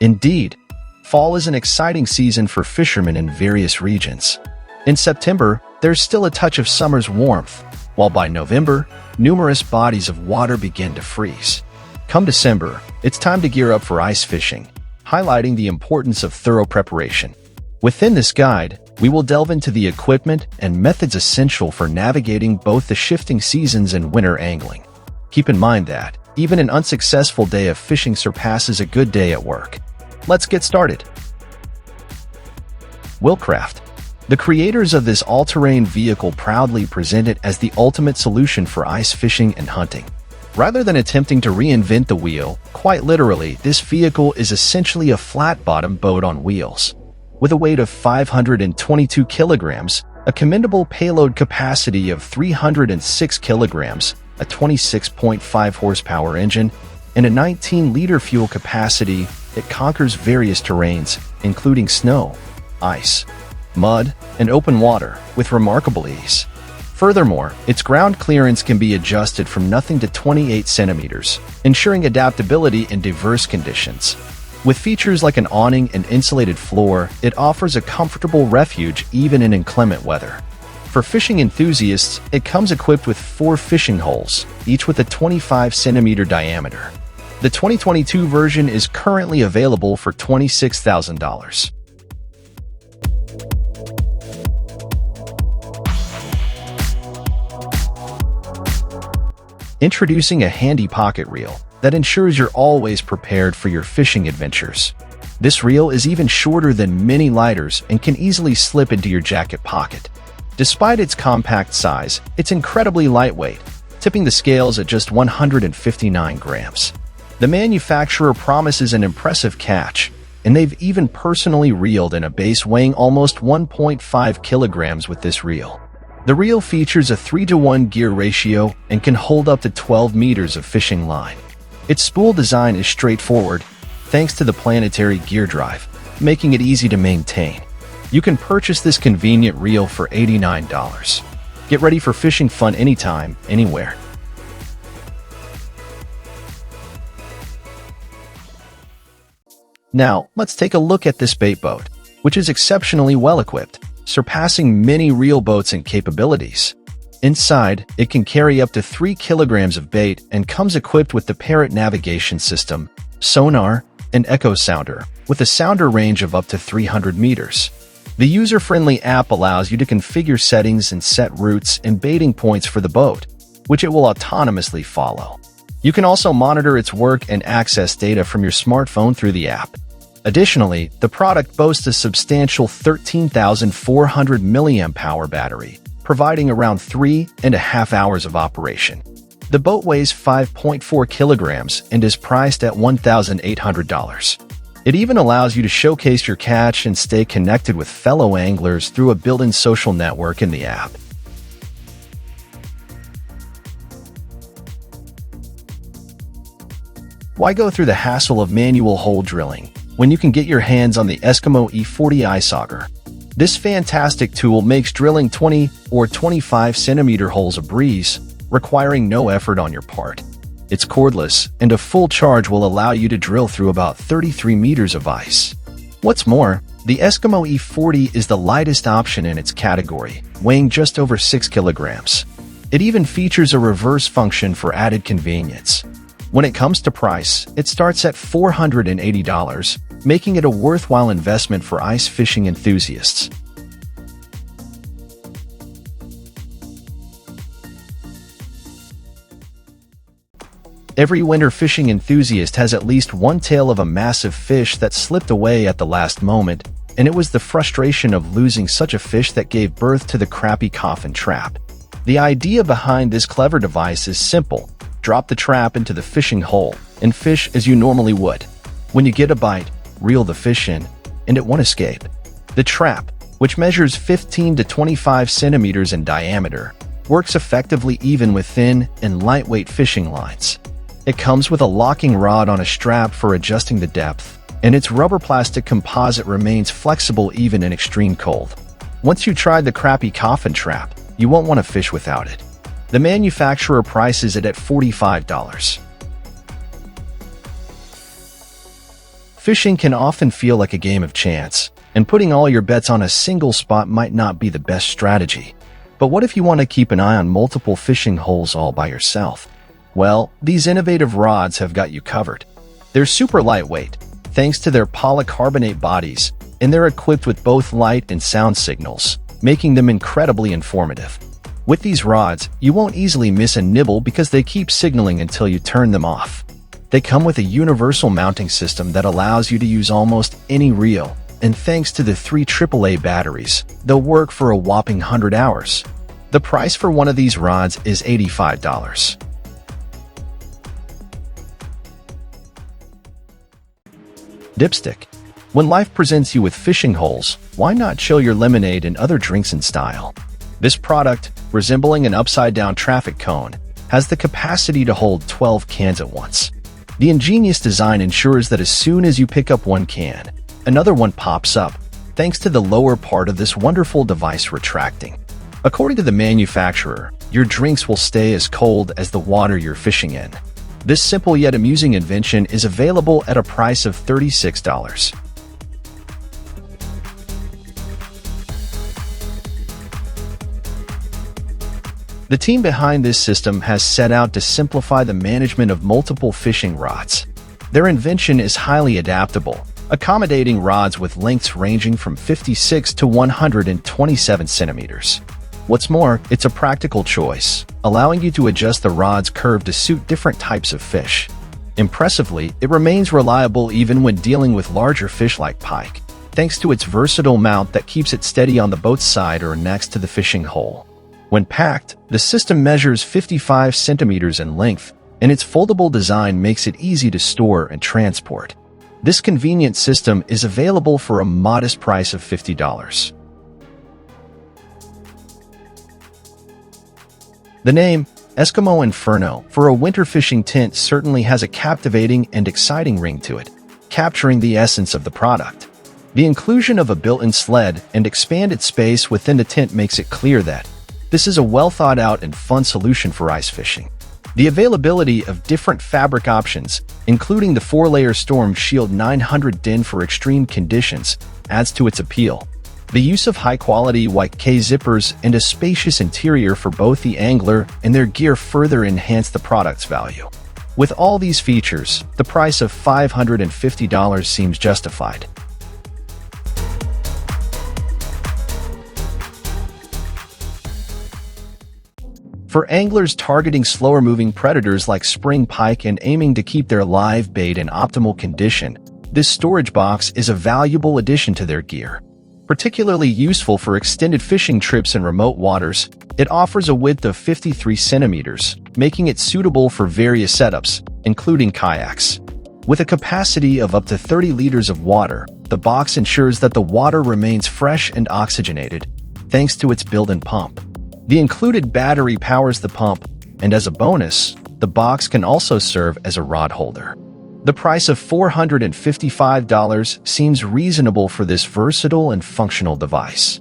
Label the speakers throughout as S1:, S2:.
S1: Indeed, fall is an exciting season for fishermen in various regions. In September, there's still a touch of summer's warmth, while by November, numerous bodies of water begin to freeze. Come December, it's time to gear up for ice fishing, highlighting the importance of thorough preparation. Within this guide, we will delve into the equipment and methods essential for navigating both the shifting seasons and winter angling. Keep in mind that even an unsuccessful day of fishing surpasses a good day at work. Let's get started. WILCRAFT. The creators of this all-terrain vehicle proudly present it as the ultimate solution for ice fishing and hunting. Rather than attempting to reinvent the wheel, quite literally, this vehicle is essentially a flat-bottom boat on wheels. With a weight of 522 kilograms, a commendable payload capacity of 306 kilograms, a 26.5 horsepower engine, and a 19-liter fuel capacity, it conquers various terrains, including snow, ice, mud, and open water, with remarkable ease. Furthermore, its ground clearance can be adjusted from nothing to 28 centimeters, ensuring adaptability in diverse conditions. With features like an awning and insulated floor, it offers a comfortable refuge even in inclement weather. For fishing enthusiasts, it comes equipped with 4 fishing holes, each with a 25-centimeter diameter. The 2022 version is currently available for $26,000. Introducing a handy pocket reel that ensures you're always prepared for your fishing adventures. This reel is even shorter than many lighters and can easily slip into your jacket pocket. Despite its compact size, it's incredibly lightweight, tipping the scales at just 159 grams. The manufacturer promises an impressive catch, and they've even personally reeled in a bass weighing almost 1.5 kilograms with this reel. The reel features a 3-to-1 gear ratio and can hold up to 12 meters of fishing line. Its spool design is straightforward, thanks to the planetary gear drive, making it easy to maintain. You can purchase this convenient reel for $89. Get ready for fishing fun anytime, anywhere. Now, let's take a look at this bait boat, which is exceptionally well-equipped, surpassing many reel boats in capabilities. Inside, it can carry up to 3 kilograms of bait and comes equipped with the Parrot navigation system, sonar, and echo sounder, with a sounder range of up to 300 meters. The user-friendly app allows you to configure settings and set routes and baiting points for the boat, which it will autonomously follow. You can also monitor its work and access data from your smartphone through the app. Additionally, the product boasts a substantial 13,400 mAh battery, providing around 3.5 hours of operation. The boat weighs 5.4 kilograms and is priced at $1,800. It even allows you to showcase your catch and stay connected with fellow anglers through a built-in social network in the app. Why go through the hassle of manual hole drilling when you can get your hands on the ESKIMO E40 ice auger? This fantastic tool makes drilling 20 or 25 centimeter holes a breeze, requiring no effort on your part. It's cordless, and a full charge will allow you to drill through about 33 meters of ice. What's more, the ESKIMO E40 is the lightest option in its category, weighing just over 6 kilograms. It even features a reverse function for added convenience. When it comes to price, it starts at $480, making it a worthwhile investment for ice fishing enthusiasts. Every winter fishing enthusiast has at least one tale of a massive fish that slipped away at the last moment, and it was the frustration of losing such a fish that gave birth to the CRAPPIE coffin trap. The idea behind this clever device is simple. Drop the trap into the fishing hole and fish as you normally would. When you get a bite, reel the fish in, and it won't escape. The trap, which measures 15 to 25 centimeters in diameter, works effectively even with thin and lightweight fishing lines. It comes with a locking rod on a strap for adjusting the depth, and its rubber plastic composite remains flexible even in extreme cold. Once you try the CRAPPIE coffin trap, you won't want to fish without it. The manufacturer prices it at $45. Fishing can often feel like a game of chance, and putting all your bets on a single spot might not be the best strategy. But what if you want to keep an eye on multiple fishing holes all by yourself? Well, these innovative rods have got you covered. They're super lightweight, thanks to their polycarbonate bodies, and they're equipped with both light and sound signals, making them incredibly informative. With these rods, you won't easily miss a nibble because they keep signaling until you turn them off. They come with a universal mounting system that allows you to use almost any reel, and thanks to the 3 AAA batteries, they'll work for a whopping 100 hours. The price for one of these rods is $85. Dipstick. When life presents you with fishing holes, why not chill your lemonade and other drinks in style? This product, resembling an upside-down traffic cone, has the capacity to hold 12 cans at once. The ingenious design ensures that as soon as you pick up one can, another one pops up, thanks to the lower part of this wonderful device retracting. According to the manufacturer, your drinks will stay as cold as the water you're fishing in. This simple yet amusing invention is available at a price of $36. The team behind this system has set out to simplify the management of multiple fishing rods. Their invention is highly adaptable, accommodating rods with lengths ranging from 56 to 127 centimeters. What's more, it's a practical choice, allowing you to adjust the rod's curve to suit different types of fish. Impressively, it remains reliable even when dealing with larger fish like pike, thanks to its versatile mount that keeps it steady on the boat's side or next to the fishing hole. When packed, the system measures 55 centimeters in length, and its foldable design makes it easy to store and transport. This convenient system is available for a modest price of $50. The name, Eskimo Inferno, for a winter fishing tent certainly has a captivating and exciting ring to it, capturing the essence of the product. The inclusion of a built-in sled and expanded space within the tent makes it clear that this is a well-thought-out and fun solution for ice fishing. The availability of different fabric options, including the 4-layer Storm Shield 900 DIN for extreme conditions, adds to its appeal. The use of high-quality white K zippers and a spacious interior for both the angler and their gear further enhance the product's value. With all these features, the price of $550 seems justified. For anglers targeting slower-moving predators like spring pike and aiming to keep their live bait in optimal condition, this storage box is a valuable addition to their gear. Particularly useful for extended fishing trips in remote waters, it offers a width of 53 centimeters, making it suitable for various setups, including kayaks. With a capacity of up to 30 liters of water, the box ensures that the water remains fresh and oxygenated, thanks to its built-in pump. The included battery powers the pump, and as a bonus, the box can also serve as a rod holder. The price of $455 seems reasonable for this versatile and functional device.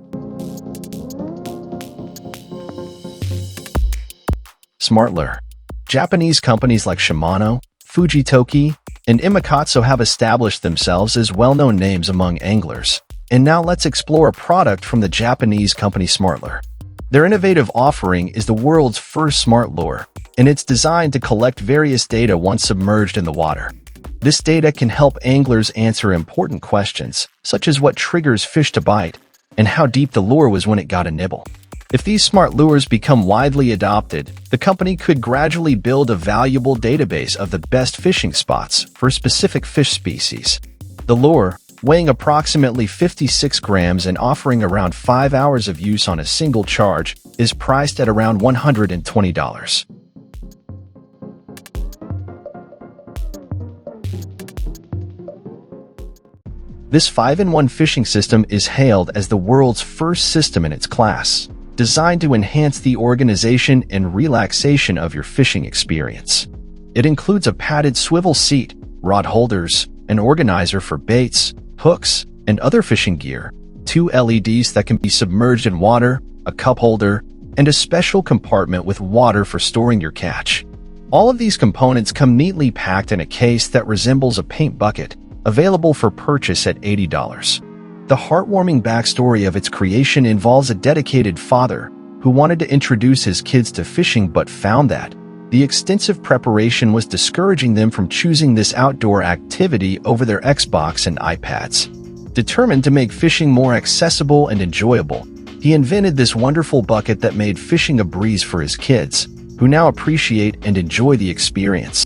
S1: SmartLure. Japanese companies like Shimano, Fujitoki, and Imakatsu have established themselves as well-known names among anglers. And now let's explore a product from the Japanese company SmartLure. Their innovative offering is the world's first SmartLure, and it's designed to collect various data once submerged in the water. This data can help anglers answer important questions, such as what triggers fish to bite, and how deep the lure was when it got a nibble. If these SmartLures become widely adopted, the company could gradually build a valuable database of the best fishing spots for specific fish species. The lure, weighing approximately 56 grams and offering around 5 hours of use on a single charge, is priced at around $120. This 5-in-1 fishing system is hailed as the world's first system in its class, designed to enhance the organization and relaxation of your fishing experience. It includes a padded swivel seat, rod holders, an organizer for baits, hooks, and other fishing gear, 2 LEDs that can be submerged in water, a cup holder, and a special compartment with water for storing your catch. All of these components come neatly packed in a case that resembles a paint bucket, available for purchase at $80. The heartwarming backstory of its creation involves a dedicated father who wanted to introduce his kids to fishing but found that the extensive preparation was discouraging them from choosing this outdoor activity over their Xbox and iPads. Determined to make fishing more accessible and enjoyable, he invented this wonderful bucket that made fishing a breeze for his kids, who now appreciate and enjoy the experience.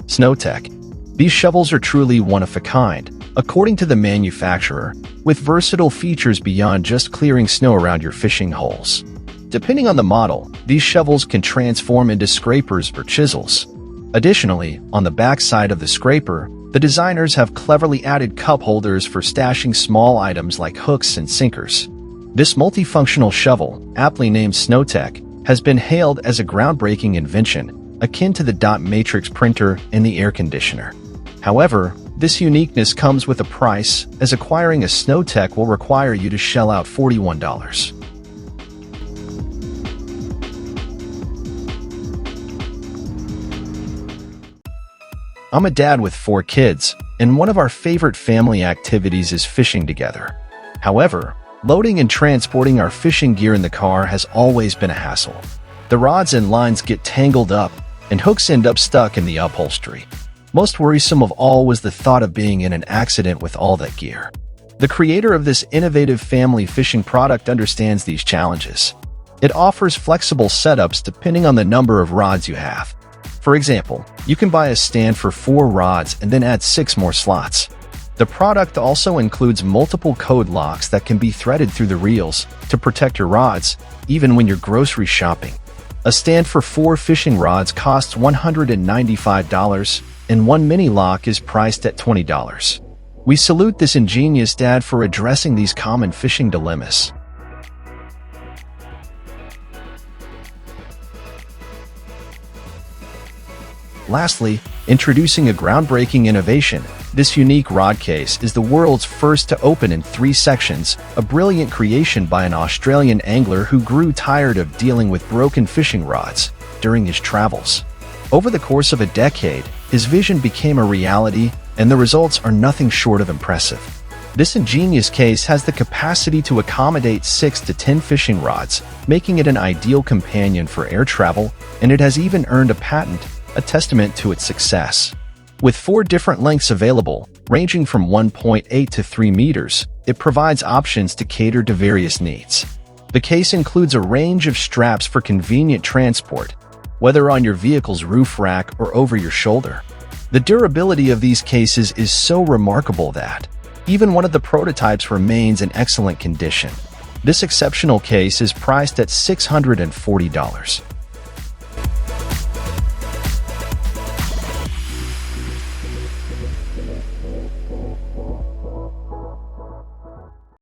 S1: SnowTek. These shovels are truly one of a kind, according to the manufacturer, with versatile features beyond just clearing snow around your fishing holes. Depending on the model, these shovels can transform into scrapers or chisels. Additionally, on the back side of the scraper, the designers have cleverly added cup holders for stashing small items like hooks and sinkers. This multifunctional shovel, aptly named SnowTek, has been hailed as a groundbreaking invention, akin to the dot matrix printer and the air conditioner. However, this uniqueness comes with a price, as acquiring a SnowTek will require you to shell out $41. I'm a dad with 4 kids, and one of our favorite family activities is fishing together. However, loading and transporting our fishing gear in the car has always been a hassle. The rods and lines get tangled up, and hooks end up stuck in the upholstery. Most worrisome of all was the thought of being in an accident with all that gear. The creator of this innovative family fishing product understands these challenges. It offers flexible setups depending on the number of rods you have. For example, you can buy a stand for 4 rods and then add 6 more slots. The product also includes multiple code locks that can be threaded through the reels to protect your rods, even when you're grocery shopping. A stand for 4 fishing rods costs $195, and one mini lock is priced at $20. We salute this ingenious dad for addressing these common fishing dilemmas. Lastly, introducing a groundbreaking innovation, this unique rod case is the world's first to open in 3 sections, a brilliant creation by an Australian angler who grew tired of dealing with broken fishing rods during his travels. Over the course of a decade, his vision became a reality, and the results are nothing short of impressive. This ingenious case has the capacity to accommodate 6 to 10 fishing rods, making it an ideal companion for air travel, and it has even earned a patent, a testament to its success. With 4 different lengths available, ranging from 1.8 to 3 meters, it provides options to cater to various needs. The case includes a range of straps for convenient transport, whether on your vehicle's roof rack or over your shoulder. The durability of these cases is so remarkable that even one of the prototypes remains in excellent condition. This exceptional case is priced at $640.